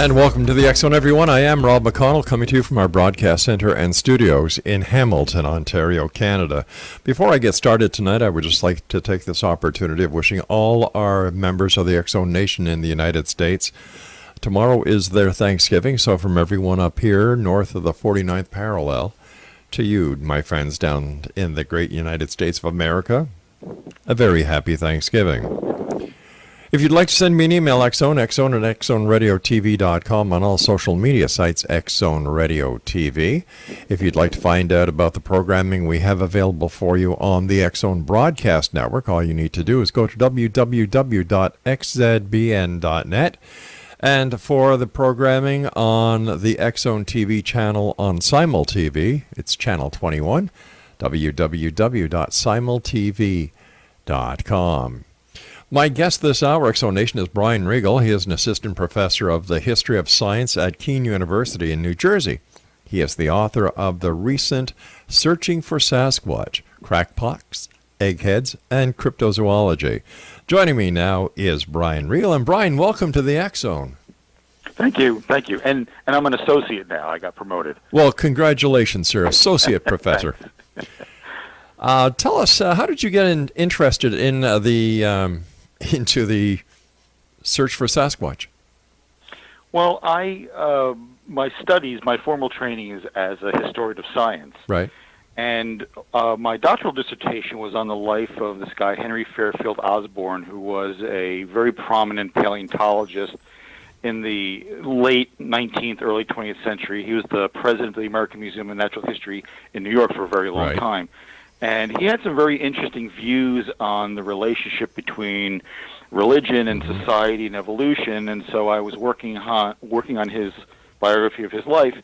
And welcome to the X Zone, everyone. I am Rob McConnell, coming to you from our broadcast center and studios in Hamilton, Ontario, Canada. Before I get started tonight, I would just like to take this opportunity of wishing all our members of the X Zone Nation in the United States. Tomorrow is their Thanksgiving, so from everyone up here north of the 49th parallel to you, my friends down in the great United States of America, a very happy Thanksgiving. If you'd like to send me an email, xzone at xzoneradiotv.com, on all social media sites, Xzone Radio TV. If you'd like to find out about the programming we have available for you on the Xzone Broadcast Network, all you need to do is go to www.xzbn.net. And for the programming on the Xzone TV channel on Simul TV, it's channel 21, www.simultv.com. My guest this hour, X Zone Nation, is Brian Regal. He is an assistant professor of the history of science at Keene University in New Jersey. He is the author of the recent Searching for Sasquatch, Crackpots, Eggheads, and Cryptozoology. Joining me now is Brian Regal. And Brian, welcome to the X Zone. Thank you. And I'm an associate now. I got promoted. Well, congratulations, sir. Associate professor. Tell us, how did you get interested in into the search for Sasquatch? Well, my formal training is as a historian of science. Right. And my doctoral dissertation was on the life of this guy, Henry Fairfield Osborn, who was a very prominent paleontologist in the late 19th, early 20th century. He was the president of the American Museum of Natural History in New York for a very long time. And he had some very interesting views on the relationship between religion and society and evolution. And so I was working on his biography of his life.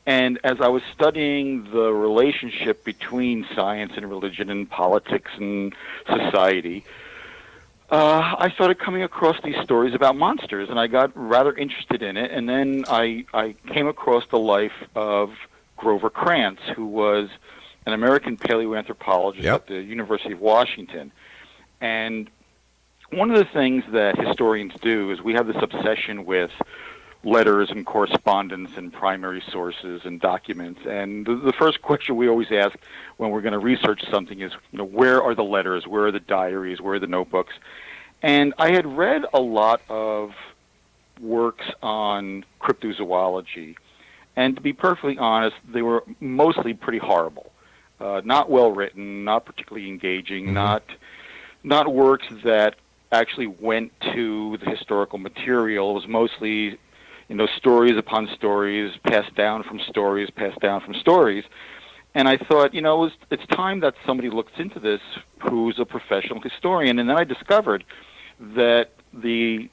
And as I was studying the relationship between science and religion and politics and society, I started coming across these stories about monsters, and I got rather interested in it. And then I came across the life of Grover Krantz, who was an American paleoanthropologist at the University of Washington. And one of the things that historians do is we have this obsession with letters and correspondence and primary sources and documents. And the first question we always ask when we're going to research something is, where are the letters? Where are the diaries? Where are the notebooks? And I had read a lot of works on cryptozoology. And to be perfectly honest, they were mostly pretty horrible. Not well written, not particularly engaging, not works that actually went to the historical material. It was mostly, stories upon stories, passed down from stories. And I thought, it's time that somebody looks into this who's a professional historian. And then I discovered that the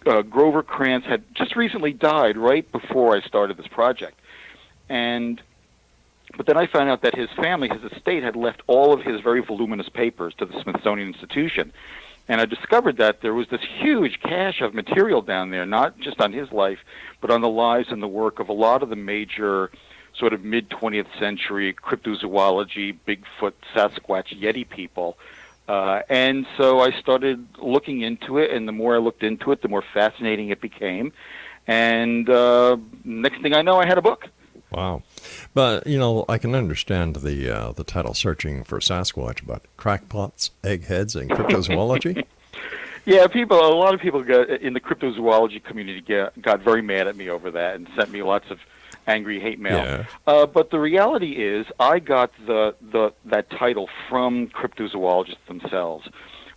Grover Krantz had just recently died right before I started this project. But then I found out that his family, his estate, had left all of his very voluminous papers to the Smithsonian Institution. And I discovered that there was this huge cache of material down there, not just on his life, but on the lives and the work of a lot of the major sort of mid-20th century cryptozoology, Bigfoot, Sasquatch, Yeti people. And so I started looking into it, and the more I looked into it, the more fascinating it became. And next thing I know, I had a book. Wow. But, I can understand the title, Searching for Sasquatch, but Crackpots, Eggheads, and Cryptozoology? Yeah, a lot of people in the cryptozoology community got very mad at me over that and sent me lots of angry hate mail. Yeah. But the reality is I got that title from cryptozoologists themselves.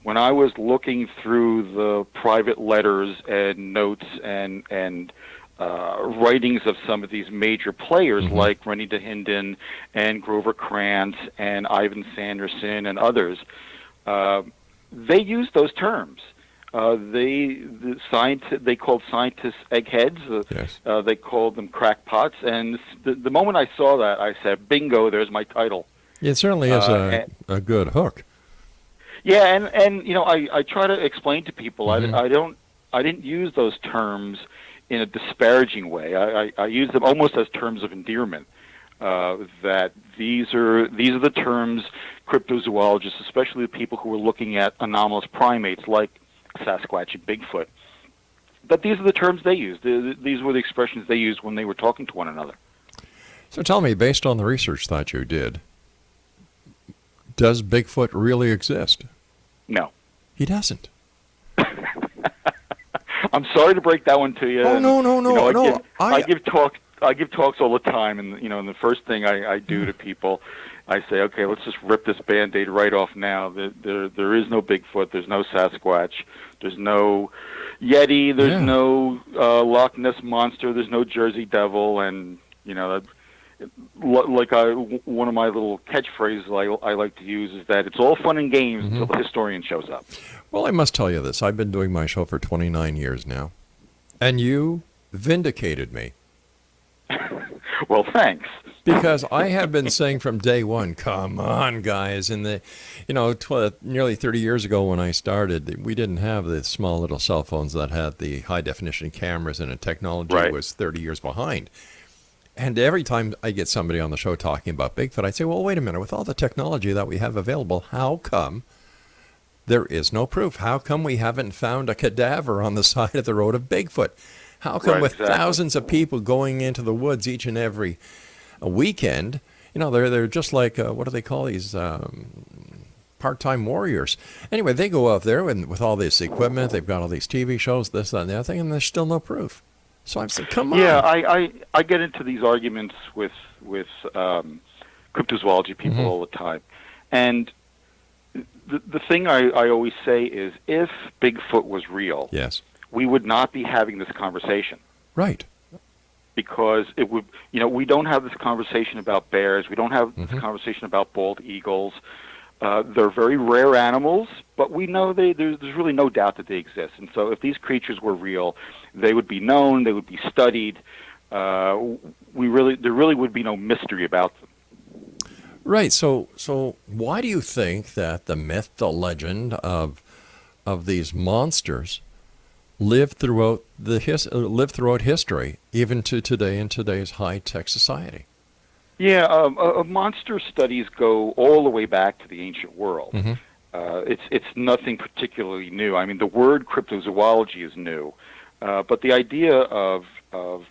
When I was looking through the private letters and notes and writings of some of these major players like Rennie DeHinden and Grover Krantz and Ivan Sanderson and others, they used those terms. They called scientists eggheads. They called them crackpots. And the moment I saw that, I said, "Bingo! There's my title." It certainly is a good hook. Yeah, and I try to explain to people I didn't use those terms in a disparaging way. I use them almost as terms of endearment. That these are the terms cryptozoologists, especially the people who are looking at anomalous primates like Sasquatch and Bigfoot, But these are the terms they used. These were the expressions they used when they were talking to one another. So tell me, based on the research that you did, does Bigfoot really exist? No. He doesn't. I'm sorry to break that one to you. Oh, no. I give talks all the time, and and the first thing I do to people, I say, okay, let's just rip this Band-Aid right off now. There is no Bigfoot. There's no Sasquatch. There's no Yeti. There's no Loch Ness Monster. There's no Jersey Devil. And, one of my little catchphrases I like to use is that it's all fun and games until the historian shows up. Well, I must tell you this. I've been doing my show for 29 years now, and you vindicated me. Well, thanks. Because I have been saying from day one, come on, guys. In nearly 30 years ago when I started, we didn't have the small little cell phones that had the high-definition cameras, and the technology was 30 years behind. And every time I get somebody on the show talking about Bigfoot, I say, well, wait a minute. With all the technology that we have available, how come there is no proof? How come we haven't found a cadaver on the side of the road of Bigfoot? How come with thousands of people going into the woods each and every weekend, they're just like, what do they call these, part-time warriors? Anyway, they go out there and with all this equipment, they've got all these TV shows, this, that, and the other thing, and there's still no proof. So I'm saying, come on. Yeah, I get into these arguments with cryptozoology people all the time. And the thing I always say is, if Bigfoot was real, we would not be having this conversation. Right. Because it would, we don't have this conversation about bears. We don't have this conversation about bald eagles. They're very rare animals, but we know there's really no doubt that they exist. And so if these creatures were real, they would be known, they would be studied. There really would be no mystery about them. Right. So why do you think that the myth, the legend of these monsters live throughout history, even to today in today's high-tech society? Yeah, monster studies go all the way back to the ancient world. It's nothing particularly new. I mean, the word cryptozoology is new, but the idea of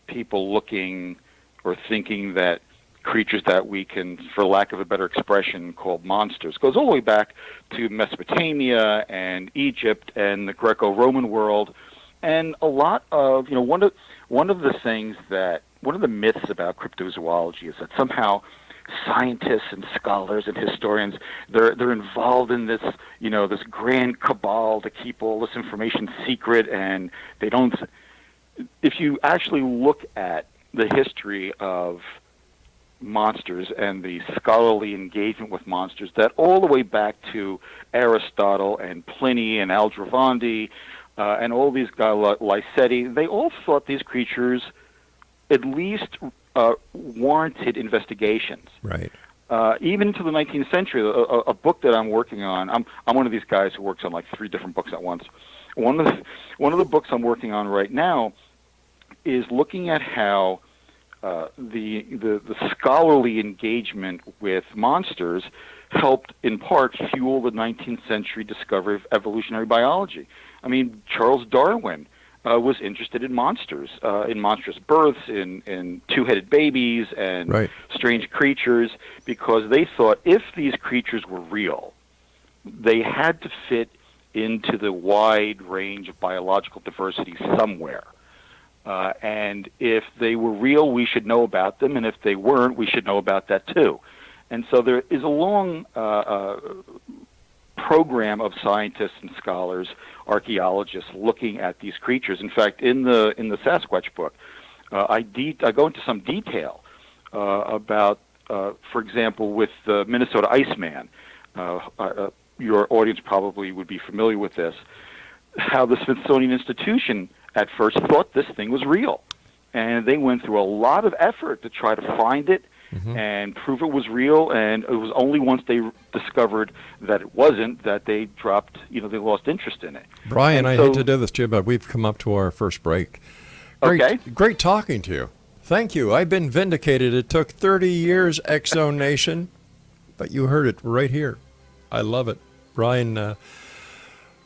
people looking or thinking that creatures that we can, for lack of a better expression, call monsters, goes all the way back to Mesopotamia and Egypt and the Greco-Roman world, and a lot of one of the myths about cryptozoology is that somehow scientists and scholars and historians they're involved in this this grand cabal to keep all this information secret, and they don't. If you actually look at the history of monsters and the scholarly engagement with monsters, that all the way back to Aristotle and Pliny and Aldrovandi and all these guys, Lycetti, they all thought these creatures at least warranted investigations. Right. Even into the 19th century, a book that I'm working on, I'm one of these guys who works on like 3 different books at once. One of the books I'm working on right now is looking at how the scholarly engagement with monsters helped in part fuel the 19th century discovery of evolutionary biology. I mean, Charles Darwin was interested in monsters, in monstrous births, in two-headed babies, and strange creatures, because they thought if these creatures were real, they had to fit into the wide range of biological diversity somewhere. And if they were real, we should know about them, and if they weren't, we should know about that too. And so there is a long program of scientists and scholars, archaeologists, looking at these creatures. In fact, in the Sasquatch book, I go into some detail about, for example, with the Minnesota Iceman. Your audience probably would be familiar with this. How the Smithsonian Institution at first thought this thing was real, and they went through a lot of effort to try to find it and prove it was real, and it was only once they discovered that it wasn't that they dropped, they lost interest in it. Brian, I hate to do this to you, but we've come up to our first break. Great talking to you. Thank you. I've been vindicated. It took 30 years, Exo Nation, but you heard it right here. I love it. Brian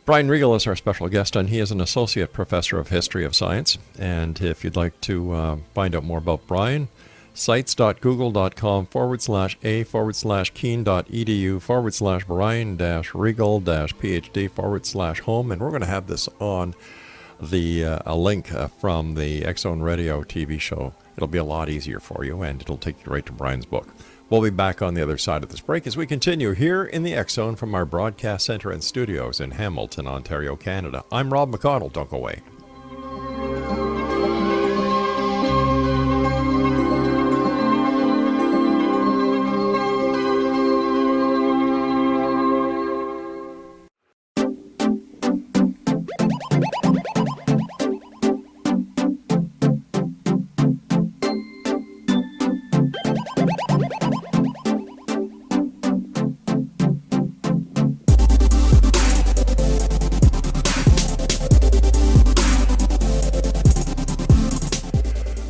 Brian Regal is our special guest, and he is an associate professor of history of science. And if you'd like to find out more about Brian, sites.google.com/a/keen.edu/Brian-Regal-PhD/home. And we're going to have this on a link from the X-Zone Radio TV show. It'll be a lot easier for you, and it'll take you right to Brian's book. We'll be back on the other side of this break as we continue here in the X-Zone from our broadcast center and studios in Hamilton, Ontario, Canada. I'm Rob McConnell. Don't go away.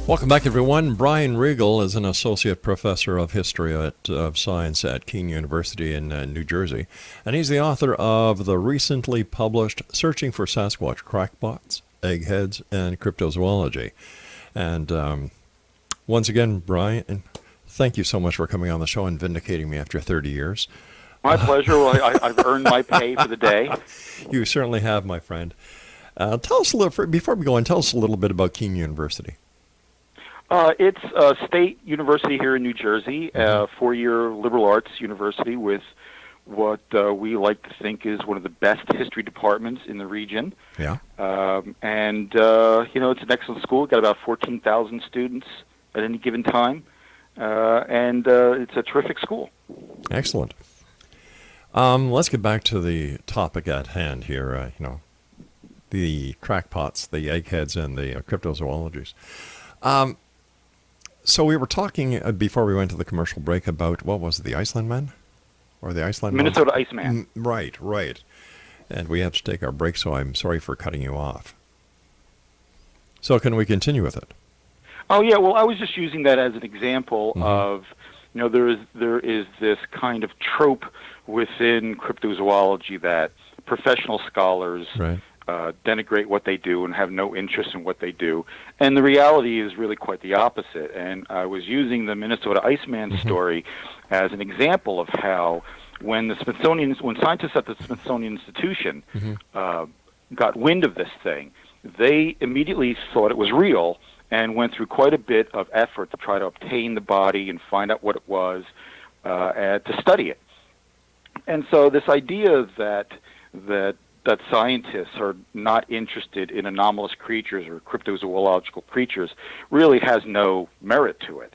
Welcome back, everyone. Brian Regal is an associate professor of history of science at Keene University in New Jersey, and he's the author of the recently published Searching for Sasquatch, Crackpots, Eggheads, and Cryptozoology. And once again, Brian, thank you so much for coming on the show and vindicating me after 30 years. My pleasure. Well, I've earned my pay for the day. You certainly have, my friend. Tell us a little, before we go on, tell us a little bit about Keene University. It's a state university here in New Jersey, a four-year liberal arts university with what we like to think is one of the best history departments in the region. Yeah. And it's an excellent school. We've got about 14,000 students at any given time, and it's a terrific school. Excellent. Let's get back to the topic at hand here, the crackpots, the eggheads, and the cryptozoologies. So we were talking before we went to the commercial break about, what was it, the Iceland Man? Or the Iceland Minnesota Iceman. Right. And we had to take our break, so I'm sorry for cutting you off. So can we continue with it? Oh, yeah, well, I was just using that as an example of, there is this kind of trope within cryptozoology that professional scholars denigrate what they do and have no interest in what they do. And the reality is really quite the opposite. And I was using the Minnesota Iceman story as an example of how when scientists at the Smithsonian Institution got wind of this thing, they immediately thought it was real and went through quite a bit of effort to try to obtain the body and find out what it was and to study it. And so this idea that scientists are not interested in anomalous creatures or cryptozoological creatures really has no merit to it.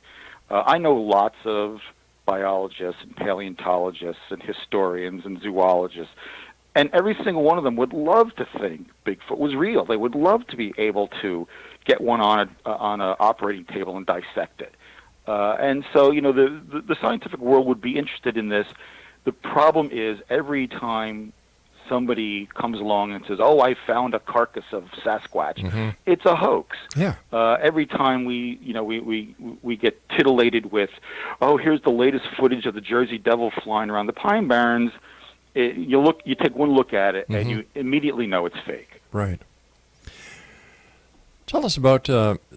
I know lots of biologists and paleontologists and historians and zoologists, and every single one of them would love to think Bigfoot was real. They would love to be able to get one on an operating table and dissect it. And so, the scientific world would be interested in this. The problem is every time somebody comes along and says, "Oh, I found a carcass of Sasquatch," it's a hoax. Yeah. Every time we get titillated with, "Oh, here's the latest footage of the Jersey Devil flying around the Pine Barrens," you take one look at it and you immediately know it's fake. Right. Tell us about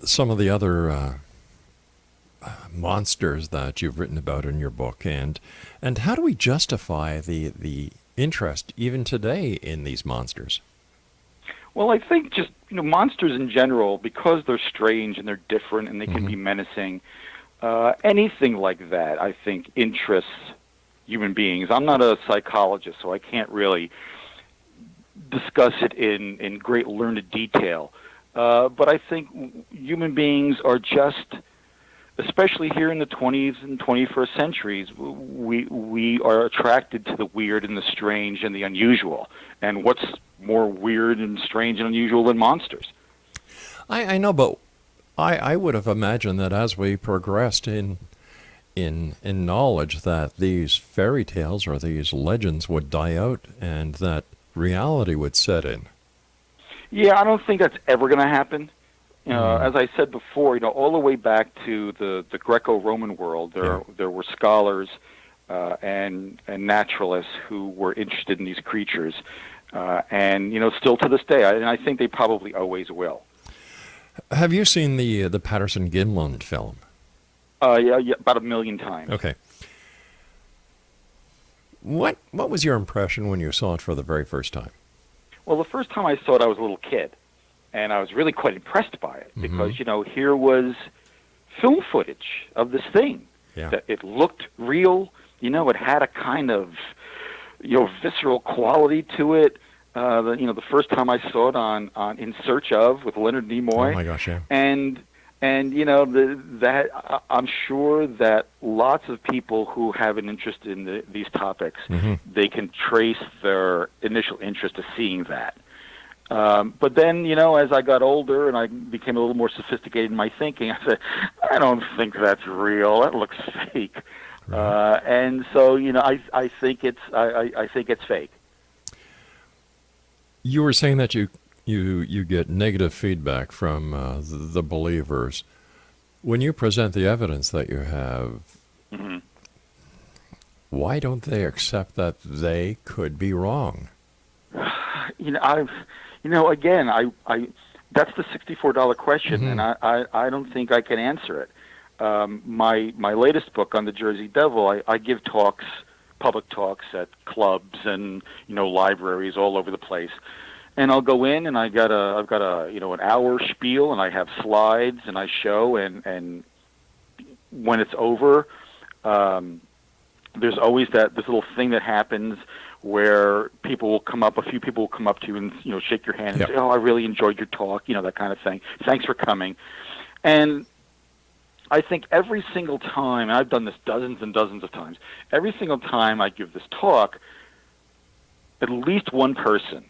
some of the other monsters that you've written about in your book, and how do we justify the interest even today in these monsters? Well, I think just monsters in general, because they're strange and they're different and they can be menacing, anything like that I think interests human beings. I'm not a psychologist, so I can't really discuss it in great learned detail, but I think human beings are just, especially here in the 20th and 21st centuries, we are attracted to the weird and the strange and the unusual. And what's more weird and strange and unusual than monsters? I know, but I would have imagined that as we progressed in knowledge, that these fairy tales or these legends would die out and that reality would set in. Yeah, I don't think that's ever going to happen. As I said before, all the way back to the Greco-Roman world, there were scholars and naturalists who were interested in these creatures. And still to this day, and I think they probably always will. Have you seen the Patterson-Gimlin film? Yeah, about 1 million times. Okay. What was your impression when you saw it for the very first time? Well, the first time I saw it, I was a little kid, and I was really quite impressed by it because here was film footage of this thing. Yeah. That it looked real. It had a kind of visceral quality to it. The first time I saw it on In Search Of with Leonard Nimoy. Oh my gosh, yeah. And that I'm sure that lots of people who have an interest in these topics, they can trace their initial interest to seeing that. But then, as I got older and I became a little more sophisticated in my thinking, I said, I don't think that's real. That looks fake. Right. And so, I think it's fake. You were saying that you get negative feedback from the believers. When you present the evidence that you have, why don't they accept that they could be wrong? Again, I that's the $64 question, and I don't think I can answer it. My latest book on the Jersey Devil, I give talks, public talks at clubs and libraries all over the place, and I'll go in and I've got an hour spiel, and I have slides and I show, and when it's over, there's always this little thing that happens where a few people will come up to you and shake your hand and say, "Oh, I really enjoyed your talk," that kind of thing. Thanks for coming. And I think every single time, and I've done this dozens and dozens of times, every single time I give this talk, at least one person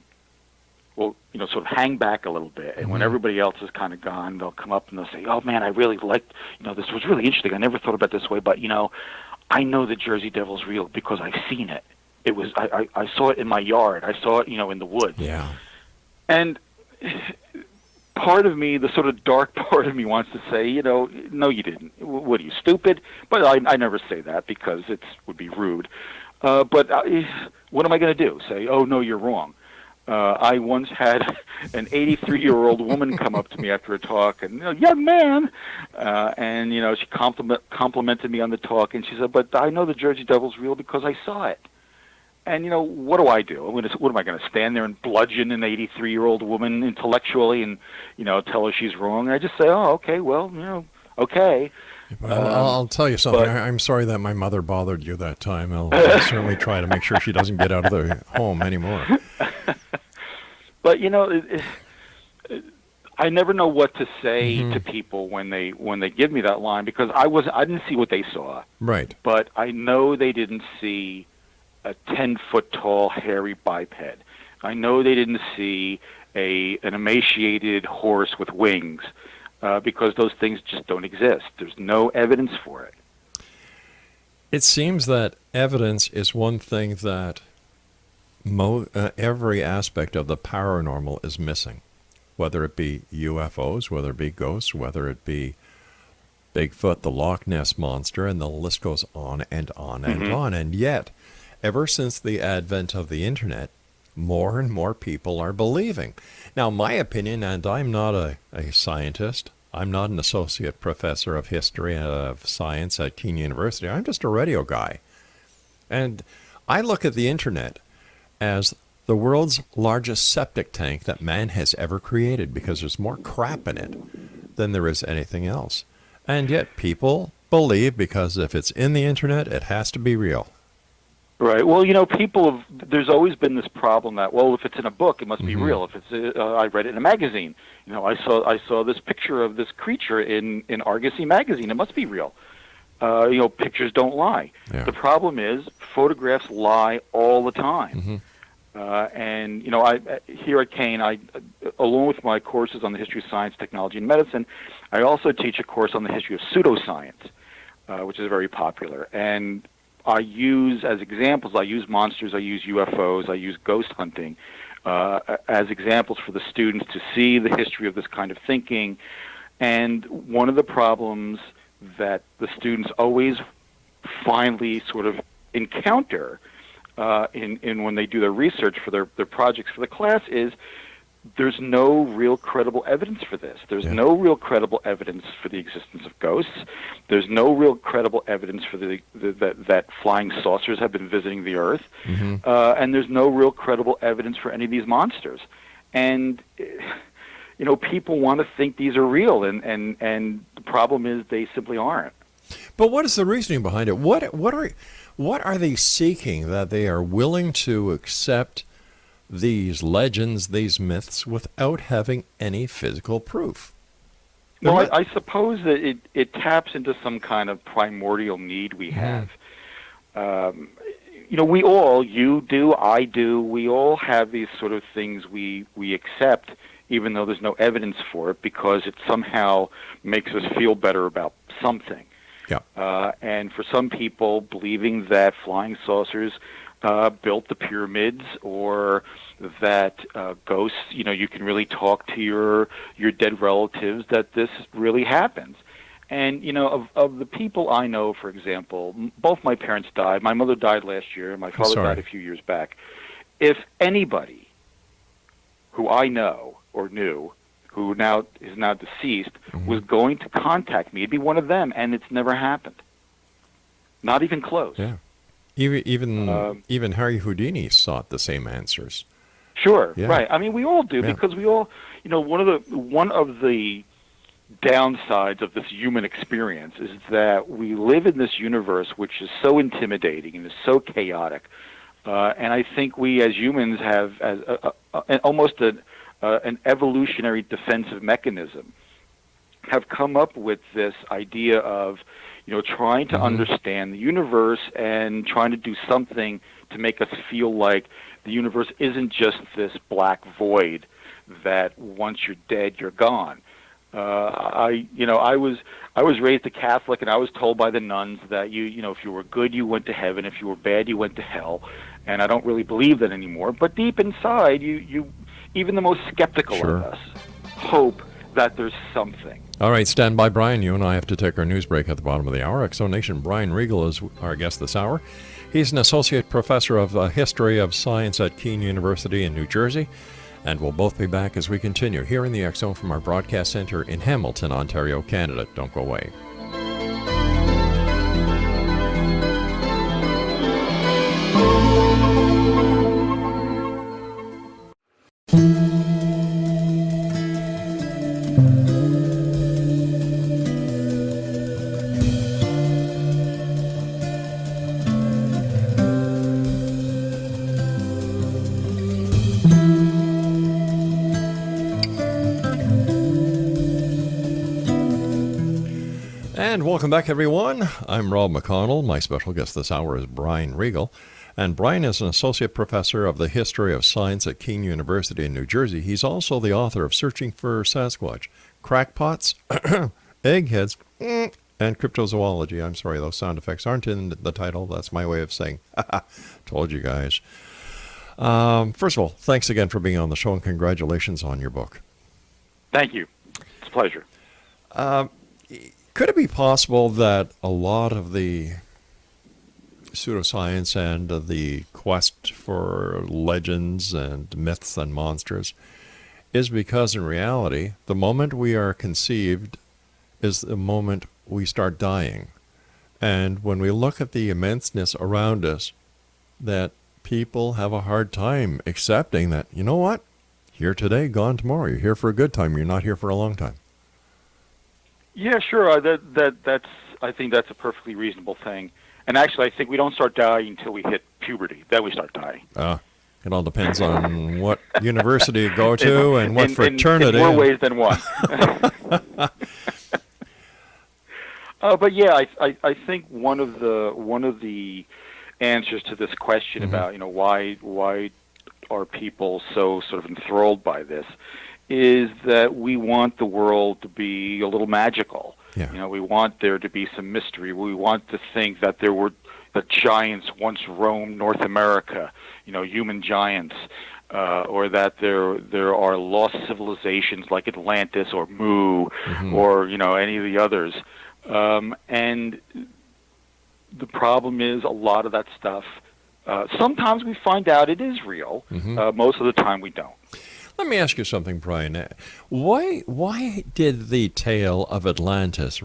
will sort of hang back a little bit, and when everybody else is kind of gone, they'll come up and they'll say, "Oh man, I really liked, this was really interesting. I never thought about it this way, but I know the Jersey Devil's real because I've seen it. It was I saw it in my yard. I saw it, in the woods." Yeah. And part of me, the sort of dark part of me, wants to say, no, you didn't. What are you, stupid? But I never say that because it would be rude. But what am I going to do? Say, "Oh no, you're wrong." I once had an 83-year-old woman come up to me after a talk, and young man, and she complimented me on the talk, and she said, "But I know the Jersey Devil's real because I saw it." And what do I do? What am I going to stand there and bludgeon an 83-year-old woman intellectually and tell her she's wrong? And I just say, "Oh, okay, well, okay." Well, I'll tell you something. I'm sorry that my mother bothered you that time. I'll certainly try to make sure she doesn't get out of the home anymore. But I never know what to say to people when they give me that line, because I didn't see what they saw. Right. But I know they didn't see a 10-foot tall hairy biped. I know they didn't see an emaciated horse with wings, because those things just don't exist. There's no evidence for it. It seems that evidence is one thing that every aspect of the paranormal is missing, whether it be UFOs, whether it be ghosts, whether it be Bigfoot, the Loch Ness Monster, and the list goes on and on and on. And yet, ever since the advent of the Internet, more and more people are believing. Now, my opinion, and I'm not a scientist, I'm not an associate professor of history of science at Keene University, I'm just a radio guy. And I look at the Internet as the world's largest septic tank that man has ever created, because there's more crap in it than there is anything else. And yet people believe, because if it's in the Internet, it has to be real. Right. Well, there's always been this problem that, well, if it's in a book, it must be real. If it's, I read it in a magazine. I saw this picture of this creature in Argosy magazine. It must be real. Pictures don't lie. Yeah. The problem is photographs lie all the time. And here at Keene, along with my courses on the history of science, technology, and medicine, I also teach a course on the history of pseudoscience, which is very popular. And I use as examples, I use monsters, I use UFOs, I use ghost hunting as examples for the students to see the history of this kind of thinking. And one of the problems that the students always finally sort of encounter in when they do their research for their projects for the class is there's no real credible evidence for this. There's no real credible evidence for the existence of ghosts. There's no real credible evidence for that flying saucers have been visiting the Earth. And there's no real credible evidence for any of these monsters. And people want to think these are real, and the problem is they simply aren't. But what is the reasoning behind it? What are they seeking that they are willing to accept these legends, these myths, without having any physical proof? Well, I suppose that it taps into some kind of primordial need we have. We all, you do, I do, we all have these sort of things we accept, even though there's no evidence for it, because it somehow makes us feel better about something. And for some people, believing that flying saucers built the pyramids, or that ghosts, you can really talk to your dead relatives, that this really happens. And, of the people I know, for example, both my parents died. My mother died last year, and my father died a few years back. If anybody who I know or knew, who is now deceased, was going to contact me, it'd be one of them, and it's never happened. Not even close. Yeah. Even Harry Houdini sought the same answers. Sure, right. I mean, we all do, because we all, one of the downsides of this human experience is that we live in this universe which is so intimidating and is so chaotic. And I think we as humans have almost an evolutionary defensive mechanism, have come up with this idea of trying to understand the universe and trying to do something to make us feel like the universe isn't just this black void that once you're dead, you're gone. I was raised a Catholic, and I was told by the nuns that if you were good, you went to heaven; if you were bad, you went to hell. And I don't really believe that anymore. But deep inside, you even the most skeptical of us hope that there's something. All right, stand by, Brian. You and I have to take our news break at the bottom of the hour. Exonation Brian Regal is our guest this hour. He's an associate professor of history of science at Keene University in New Jersey. And we'll both be back as we continue here in the X Zone from our broadcast center in Hamilton, Ontario, Canada. Don't go away. And welcome back, everyone. I'm Rob McConnell. My special guest this hour is Brian Regal. And Brian is an associate professor of the history of science at Keene University in New Jersey. He's also the author of Searching for Sasquatch, Crackpots, Eggheads, and Cryptozoology. I'm sorry, those sound effects aren't in the title. That's my way of saying, told you guys. First of all, thanks again for being on the show, and congratulations on your book. Thank you. It's a pleasure. Could it be possible that a lot of the pseudoscience and the quest for legends and myths and monsters is because in reality, the moment we are conceived is the moment we start dying? And when we look at the immenseness around us, that people have a hard time accepting that, you know what, here today, gone tomorrow. You're here for a good time. You're not here for a long time. Yeah, sure. That's. I think that's a perfectly reasonable thing. And actually, I think we don't start dying until we hit puberty. Then we start dying. It all depends on what university you go to and what fraternity. In more ways than one. But yeah, I think one of the answers to this question about why are people so sort of enthralled by this is that we want the world to be a little magical. Yeah. We want there to be some mystery. We want to think that the giants once roamed North America, human giants, or that there are lost civilizations like Atlantis or Mu, or any of the others. And the problem is a lot of that stuff Sometimes we find out it is real. Most of the time we don't. Let me ask you something, Brian. Why did the tale of Atlantis,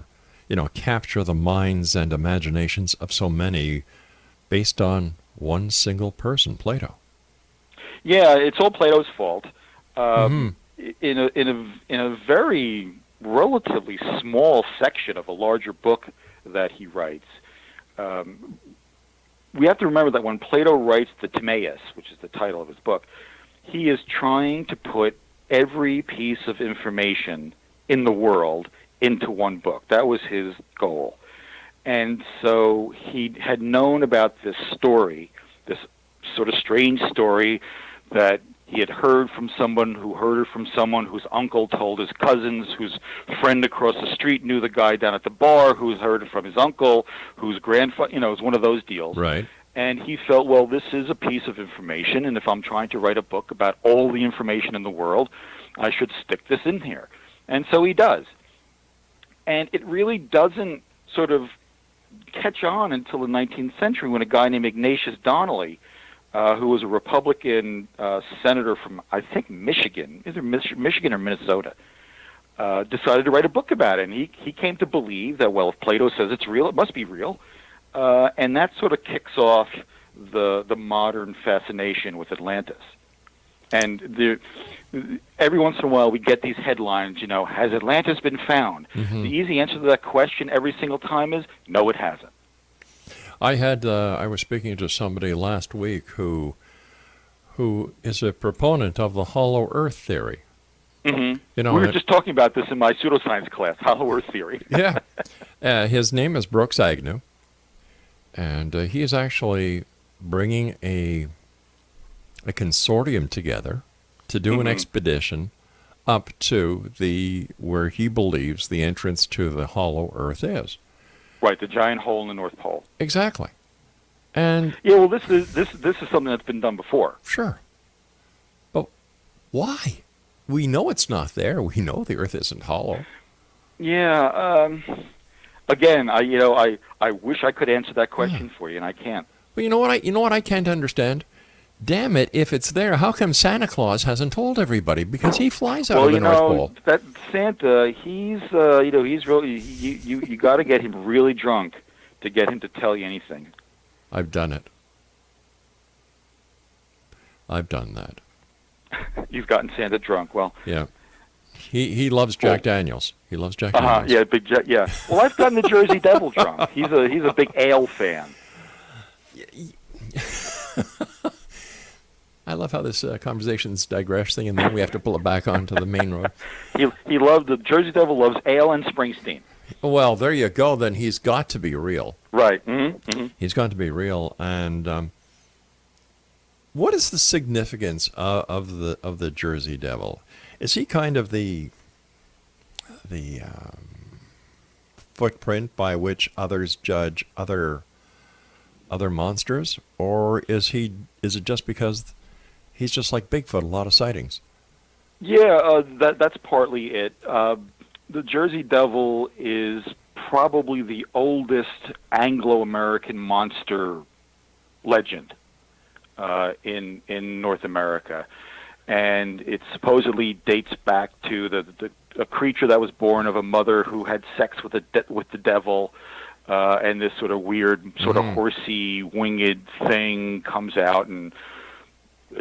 capture the minds and imaginations of so many based on one single person, Plato? Yeah, it's all Plato's fault. In a very relatively small section of a larger book that he writes, we have to remember that when Plato writes the Timaeus, which is the title of his book, he is trying to put every piece of information in the world into one book. That was his goal. And so he had known about this story, this sort of strange story that he had heard from someone who heard it from someone whose uncle told his cousins, whose friend across the street knew the guy down at the bar, who's heard it from his uncle, whose grandfather, it was one of those deals. Right. And he felt, well, this is a piece of information, and if I'm trying to write a book about all the information in the world, I should stick this in here. And so he does. And it really doesn't sort of catch on until the 19th century when a guy named Ignatius Donnelly, who was a Republican senator from, I think, Michigan, either Michigan or Minnesota, decided to write a book about it. And he came to believe that, well, if Plato says it's real, it must be real. And that sort of kicks off the modern fascination with Atlantis. And every once in a while we get these headlines, has Atlantis been found? The easy answer to that question every single time is, no, it hasn't. I was speaking to somebody last week who is a proponent of the hollow earth theory. We were just talking about this in my pseudoscience class, hollow earth theory. Yeah. His name is Brooks Agnew, and he is actually bringing a consortium together to do an expedition up to where he believes the entrance to the hollow earth is. Right, the giant hole in the North Pole. Exactly. And yeah, well, this is something that's been done before. Sure. But why? We know it's not there. We know the earth isn't hollow. Yeah, again, I wish I could answer that question for you, and I can't. Well, you know what I can't understand? Damn it, if it's there, how come Santa Claus hasn't told everybody? Because he flies out of the North Pole. That Santa, he's really, you got to get him really drunk to get him to tell you anything. I've done it. I've done that. You've gotten Santa drunk. Well, yeah. He loves Jack Daniels. He loves Jack Daniels. Yeah, yeah. Well, I've gotten the Jersey Devil drunk. He's a big ale fan. I love how this conversation's digressing, and then we have to pull it back onto the main road. He loved the Jersey Devil loves ale and Springsteen. Well, there you go. Then he's got to be real. Right. He's got to be real. And what is the significance of the Jersey Devil? Is he kind of the footprint by which others judge other monsters, or is it just because he's just like Bigfoot, a lot of sightings? Yeah, that's partly it. The Jersey Devil is probably the oldest Anglo-American monster legend in North America, and it supposedly dates back to a creature that was born of a mother who had sex with the devil. And this sort of weird, sort of horsey, winged thing comes out and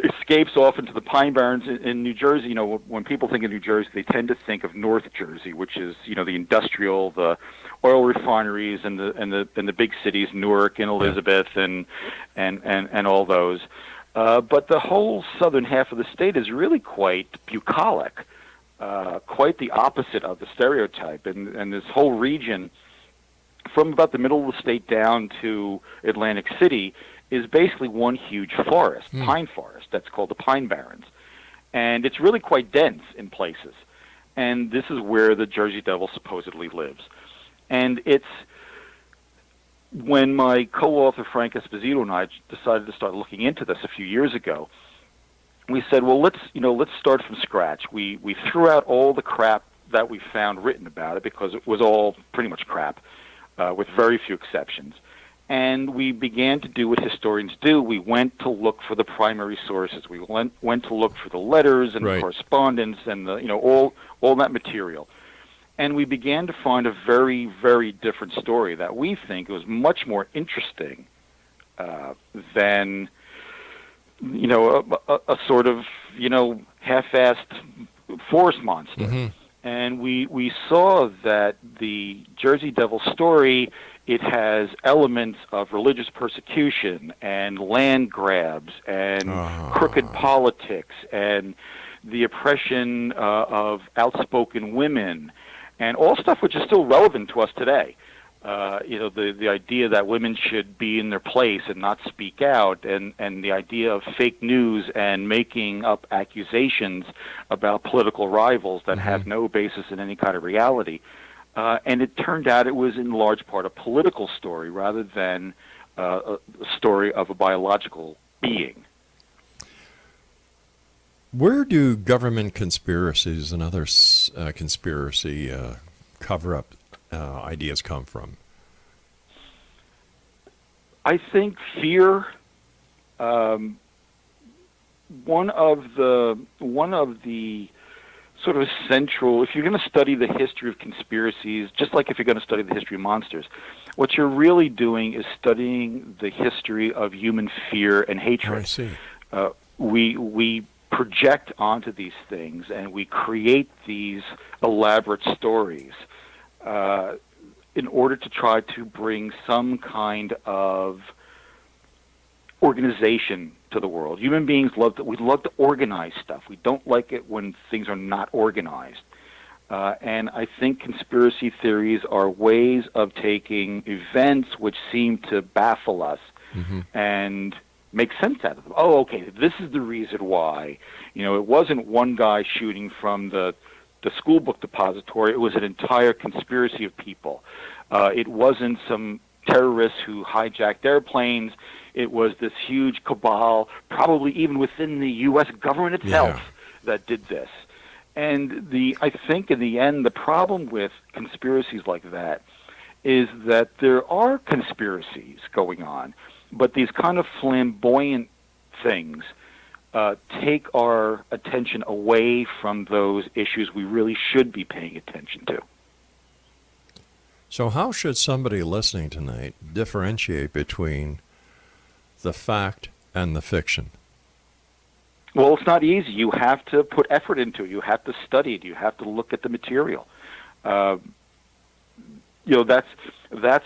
escapes off into the Pine Barrens in New Jersey. When people think of New Jersey, they tend to think of North Jersey, which is, the industrial, the oil refineries, and the big cities, Newark and Elizabeth, and all those. But the whole southern half of the state is really quite bucolic, quite the opposite of the stereotype, and this whole region, from about the middle of the state down to Atlantic City, is basically one huge forest, pine forest, that's called the Pine Barrens. And it's really quite dense in places. And this is where the Jersey Devil supposedly lives. And it's when my co-author Frank Esposito and I decided to start looking into this a few years ago, we said, well, let's start from scratch. We threw out all the crap that we found written about it, because it was all pretty much crap, with very few exceptions. And we began to do what historians do. We went to look for the primary sources. We went to look for the letters and the correspondence and all that material. And we began to find a very, very different story that we think was much more interesting than a sort of half-assed forest monster. Mm-hmm. And we saw that the Jersey Devil story, it has elements of religious persecution and land grabs and crooked politics and the oppression of outspoken women and all stuff which is still relevant to us today. The idea that women should be in their place and not speak out, and the idea of fake news and making up accusations about political rivals that have no basis in any kind of reality. And it turned out it was in large part a political story rather than a story of a biological being. Where do government conspiracies and other conspiracy cover-up ideas come from? I think fear. One of the sort of central. If you're going to study the history of conspiracies, just like if you're going to study the history of monsters, what you're really doing is studying the history of human fear and hatred. I see. We project onto these things and we create these elaborate stories in order to try to bring some kind of organization to the world. Human beings love to organize stuff. We don't like it when things are not organized. And I think conspiracy theories are ways of taking events which seem to baffle us and make sense out of them. Oh, okay, this is the reason why. It wasn't one guy shooting from the school book depository. It was an entire conspiracy of people. It wasn't some terrorists who hijacked airplanes. It was this huge cabal, probably even within the U.S. government itself, that did this. And I think in the end, the problem with conspiracies like that is that there are conspiracies going on, but these kind of flamboyant things take our attention away from those issues we really should be paying attention to. So how should somebody listening tonight differentiate between the fact and the fiction? Well, it's not easy. You have to put effort into it. You have to study it. You have to look at the material. That's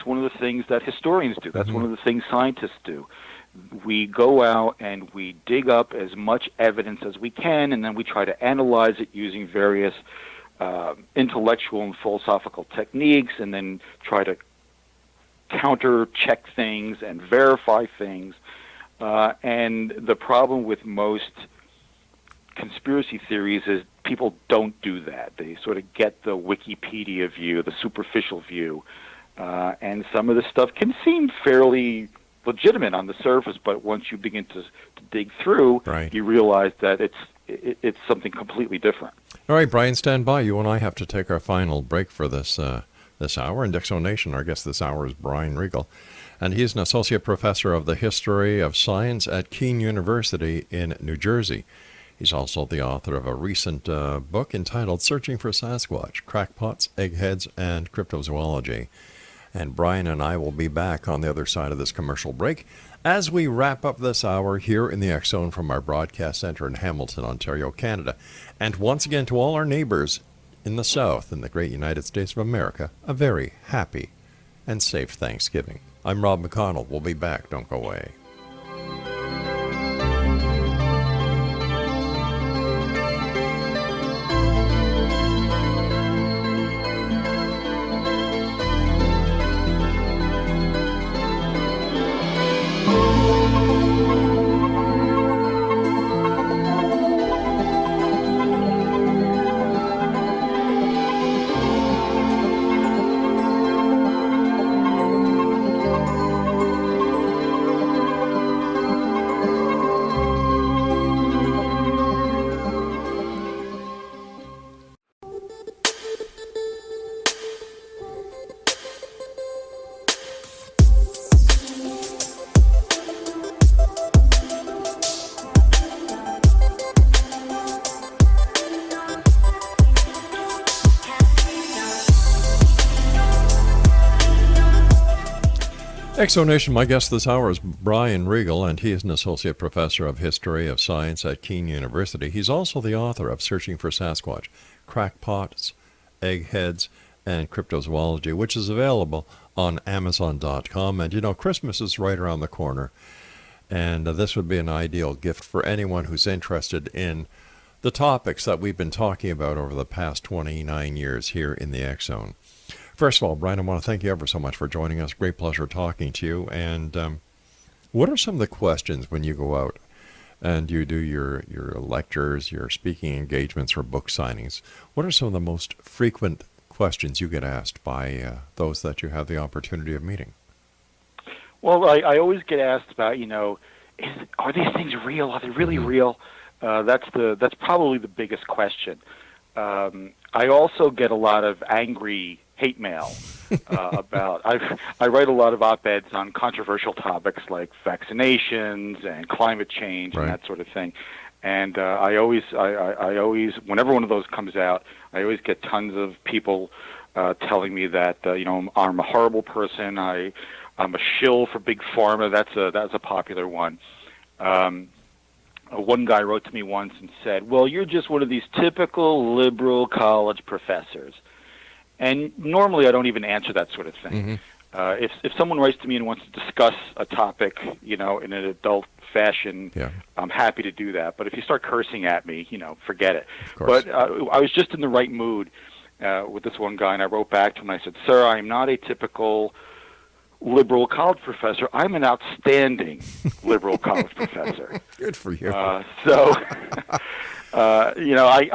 one of the things that historians do. That's one of the things scientists do. We go out and we dig up as much evidence as we can, and then we try to analyze it using various intellectual and philosophical techniques, and then try to counter-check things and verify things. And the problem with most conspiracy theories is people don't do that. They sort of get the Wikipedia view, the superficial view, and some of the stuff can seem fairly legitimate on the surface, but once you begin to dig through, you realize that it's something completely different. All right, Brian, stand by. You and I have to take our final break for this hour. In Dixo Nation, our guest this hour is Brian Regal, and he's an associate professor of the history of science at Keene University in New Jersey. He's also the author of a recent book entitled Searching for Sasquatch, Crackpots, Eggheads, and Cryptozoology. And Brian and I will be back on the other side of this commercial break as we wrap up this hour here in the X Zone from our broadcast center in Hamilton, Ontario, Canada. And once again, to all our neighbors in the South, in the great United States of America, a very happy and safe Thanksgiving. I'm Rob McConnell. We'll be back. Don't go away. Exonation, my guest this hour is Brian Regal, and he is an associate professor of history of science at Keene University. He's also the author of Searching for Sasquatch, Crackpots, Eggheads, and Cryptozoology, which is available on Amazon.com. And, you know, Christmas is right around the corner, and this would be an ideal gift for anyone who's interested in the topics that we've been talking about over the past 29 years here in the X Zone. First of all, Brian, I want to thank you ever so much for joining us. Great pleasure talking to you. And what are some of the questions when you go out and you do your lectures, your speaking engagements, or book signings? What are some of the most frequent questions you get asked by those that you have the opportunity of meeting? Well, I always get asked about, are these things real? Are they really real? That's probably the biggest question. I also get a lot of angry hate mail about. I write a lot of op-eds on controversial topics like vaccinations and climate change and that sort of thing. And I always, whenever one of those comes out, I always get tons of people telling me that I'm a horrible person. I'm a shill for big pharma. That's a popular one. One guy wrote to me once and said, "Well, you're just one of these typical liberal college professors." And normally I don't even answer that sort of thing. If someone writes to me and wants to discuss a topic, in an adult fashion, I'm happy to do that. But if you start cursing at me, forget it. But I was just in the right mood with this one guy, and I wrote back to him and I said, "Sir, I am not a typical liberal college professor. I'm an outstanding liberal college professor." Good for you. I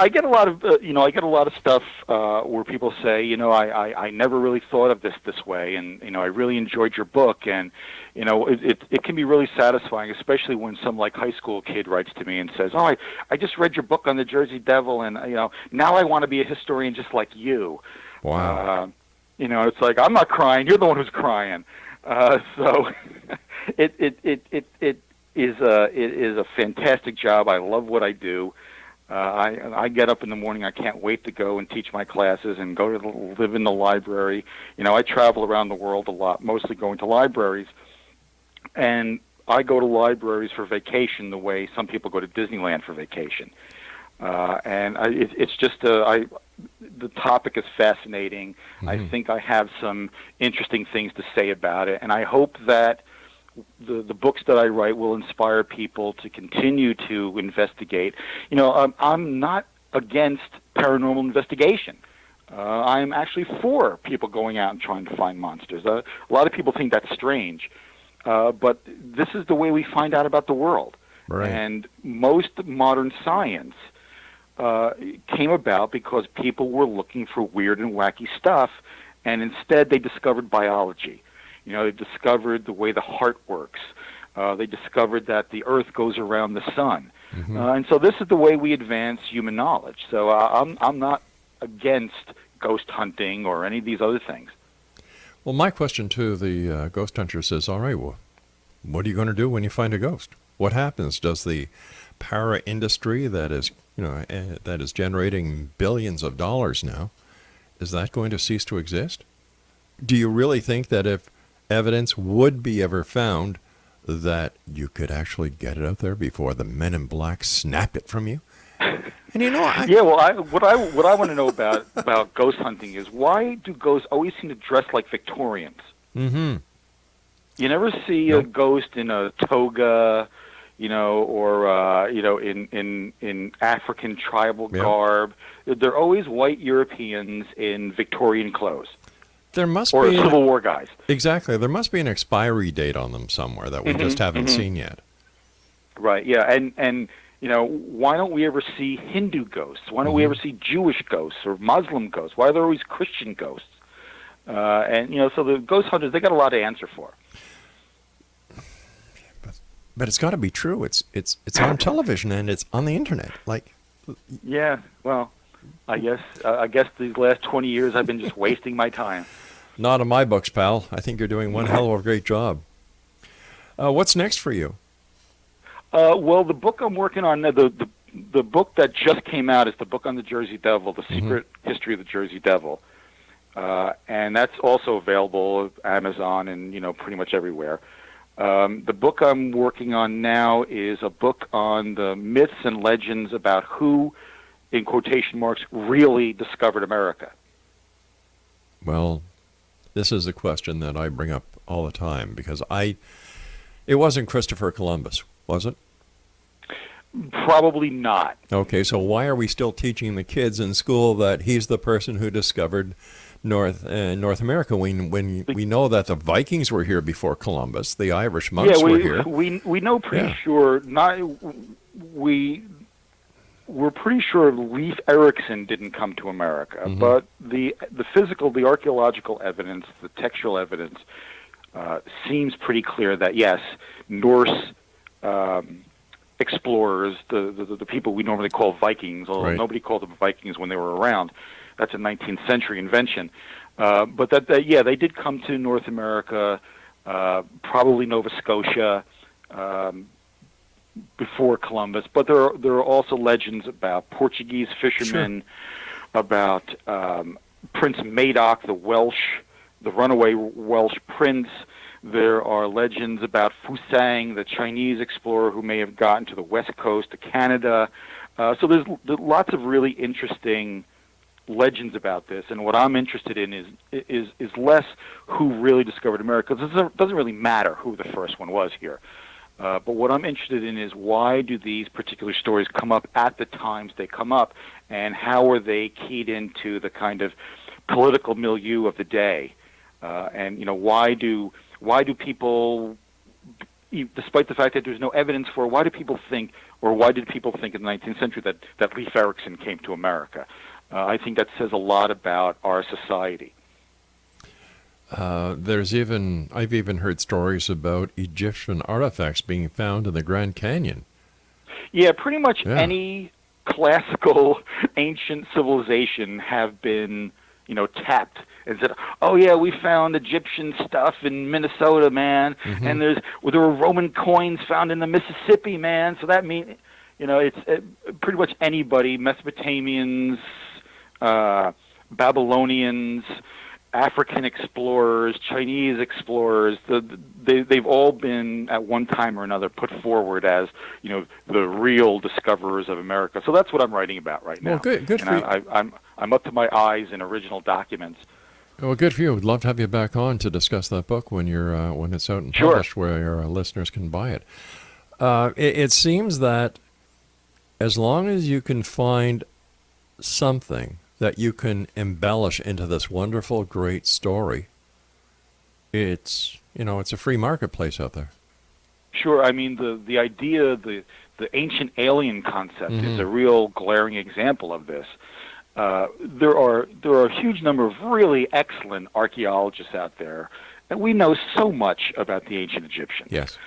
get a lot of stuff where people say, I never really thought of this way, and I really enjoyed your book, and it can be really satisfying, especially when some high school kid writes to me and says, "Oh, I just read your book on the Jersey Devil, and now I want to be a historian just like you." Wow. It's like, I'm not crying. You're the one who's crying. So it is a fantastic job. I love what I do. I get up in the morning. I can't wait to go and teach my classes and go to live in the library. I travel around the world a lot, mostly going to libraries. And I go to libraries for vacation the way some people go to Disneyland for vacation. It's just the topic is fascinating. I think I have some interesting things to say about it, and I hope that the books that I write will inspire people to continue to investigate. I'm not against paranormal investigation. I'm actually for people going out and trying to find monsters. A lot of people think that's strange, but this is the way we find out about the world. Right. And most modern science came about because people were looking for weird and wacky stuff, and instead they discovered biology. They discovered the way the heart works. They discovered that the Earth goes around the sun. And so this is the way we advance human knowledge. So I'm not against ghost hunting or any of these other things. Well, my question to the ghost hunters is, all right, well, what are you going to do when you find a ghost? What happens? Does the para industry that is generating billions of dollars now, is that going to cease to exist? Do you really think that if evidence would be ever found, that you could actually get it out there before the men in black snap it from you? And what I want to know about ghost hunting is, why do ghosts always seem to dress like Victorians? You never see a ghost in a toga, or in African tribal garb. They're always white Europeans in Victorian clothes. There must or be Civil War guys. Exactly. There must be an expiry date on them somewhere that we just haven't seen yet. Right. Yeah. And why don't we ever see Hindu ghosts? Why don't we ever see Jewish ghosts or Muslim ghosts? Why are there always Christian ghosts? So the ghost hunters, they got a lot to answer for. But it's got to be true. It's on television and it's on the internet. Yeah. Well, I guess these last 20 years I've been just wasting my time. Not in my books, pal. I think you're doing one hell of a great job. What's next for you? Well, the book I'm working on, the book that just came out is the book on the Jersey Devil, The Secret History of the Jersey Devil. and that's also available at Amazon and pretty much everywhere. The book I'm working on now is a book on the myths and legends about who, in quotation marks, really discovered America. Well, this is a question that I bring up all the time because it wasn't Christopher Columbus, was it? Probably not. Okay, so why are we still teaching the kids in school that he's the person who discovered North America when we know that the Vikings were here before Columbus, the Irish monks were here? We know pretty sure. We're pretty sure Leif Erikson didn't come to America, but the archaeological evidence, the textual evidence, seems pretty clear that yes, Norse explorers, the people we normally call Vikings, although nobody called them Vikings when they were around. That's a 19th century invention. But they did come to North America, probably Nova Scotia, before Columbus. But there are also legends about Portuguese fishermen, about Prince Madoc, the runaway Welsh prince. There are legends about Fusang, the Chinese explorer who may have gotten to the west coast of Canada. So there's lots of really interesting legends about this, and what I'm interested in is less who really discovered America. It doesn't really matter who the first one was here. But what I'm interested in is why do these particular stories come up at the times they come up, and how are they keyed into the kind of political milieu of the day? And why do people, despite the fact that there's no evidence for, why did people think in the 19th century that Leif Erikson came to America? I think that says a lot about our society. I've even heard stories about Egyptian artifacts being found in the Grand Canyon. Yeah, pretty much any classical ancient civilization have been, tapped and said, "Oh yeah, we found Egyptian stuff in Minnesota, man, and there were Roman coins found in the Mississippi, man." So that means, it's pretty much anybody, Mesopotamians, Babylonians, African explorers, Chinese explorers, they've all been at one time or another put forward as, the real discoverers of America. So that's what I'm writing about right now. Well, good for you. I'm up to my eyes in original documents. Well, good for you. We'd love to have you back on to discuss that book when it's out and published, where your listeners can buy it. It seems that as long as you can find something that you can embellish into this wonderful, great story, it's a free marketplace out there. Sure. I mean, the idea, the ancient alien concept is a real glaring example of this. There are a huge number of really excellent archaeologists out there, and we know so much about the ancient Egyptians. Yes.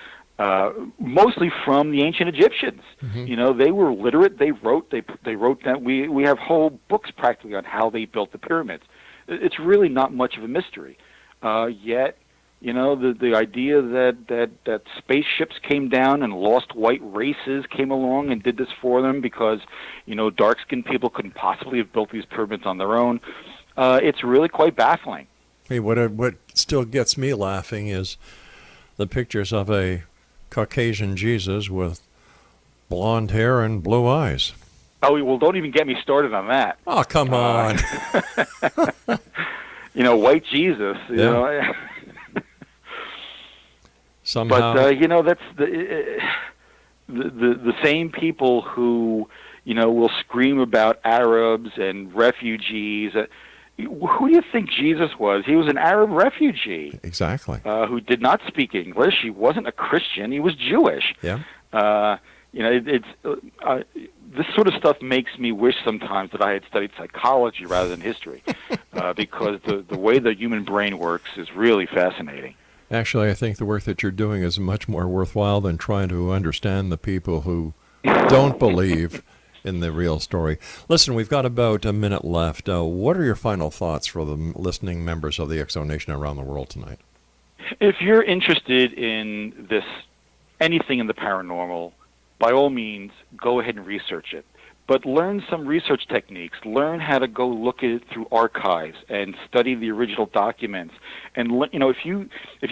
Mostly from the ancient Egyptians. They were literate. They wrote down. We have whole books practically on how they built the pyramids. It's really not much of a mystery. Yet, the idea that spaceships came down and lost white races came along and did this for them because, dark-skinned people couldn't possibly have built these pyramids on their own. It's really quite baffling. Hey, what still gets me laughing is the pictures of a Caucasian Jesus with blonde hair and blue eyes. Oh, well, don't even get me started on that. Oh, come on. White Jesus, Somehow. But, that's the same people who, will scream about Arabs and refugees. Who do you think Jesus was? He was an Arab refugee. Exactly. Who did not speak English. He wasn't a Christian. He was Jewish. Yeah. This sort of stuff makes me wish sometimes that I had studied psychology rather than history, because the way the human brain works is really fascinating. Actually, I think the work that you're doing is much more worthwhile than trying to understand the people who don't believe in the real story. Listen, we've got about a minute left. What are your final thoughts for the listening members of the X-Zone Nation around the world tonight? If you're interested in anything in the paranormal, by all means, go ahead and research it. but learn some research techniques. Learn how to go look at it through archives and study the original documents. And if you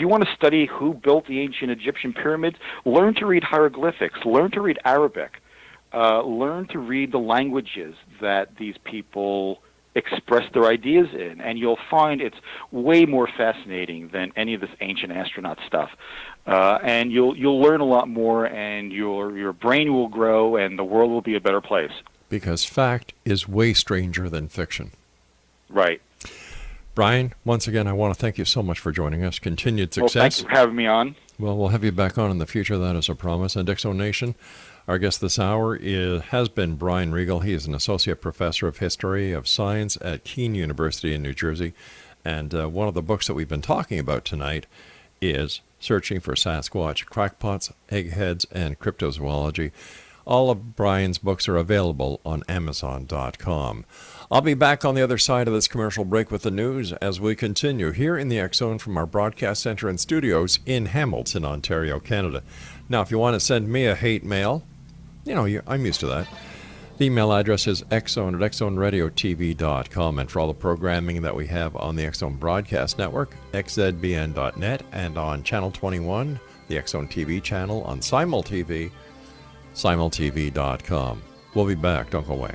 want to study who built the ancient Egyptian pyramids, learn to read hieroglyphics. Learn to read Arabic. Learn to read the languages that these people express their ideas in, and you'll find it's way more fascinating than any of this ancient astronaut stuff. And you'll learn a lot more, and your brain will grow, and the world will be a better place. Because fact is way stranger than fiction. Right. Brian, once again, I want to thank you so much for joining us. Continued success. Well, thanks for having me on. Well, we'll have you back on in the future. That is a promise. And Exo Nation, our guest this hour has been Brian Regal. He is an associate professor of history of science at Keene University in New Jersey. And one of the books that we've been talking about tonight is Searching for Sasquatch, Crackpots, Eggheads, and Cryptozoology. All of Brian's books are available on Amazon.com. I'll be back on the other side of this commercial break with the news as we continue here in the X Zone from our broadcast center and studios in Hamilton, Ontario, Canada. Now, if you want to send me a hate mail, I'm used to that. The email address is xzone@xzoneradiotv.com, and for all the programming that we have on the X Zone Broadcast Network, xzbn.net, and on Channel 21, the X Zone TV channel, on SimulTV, simultv.com. We'll be back. Don't go away.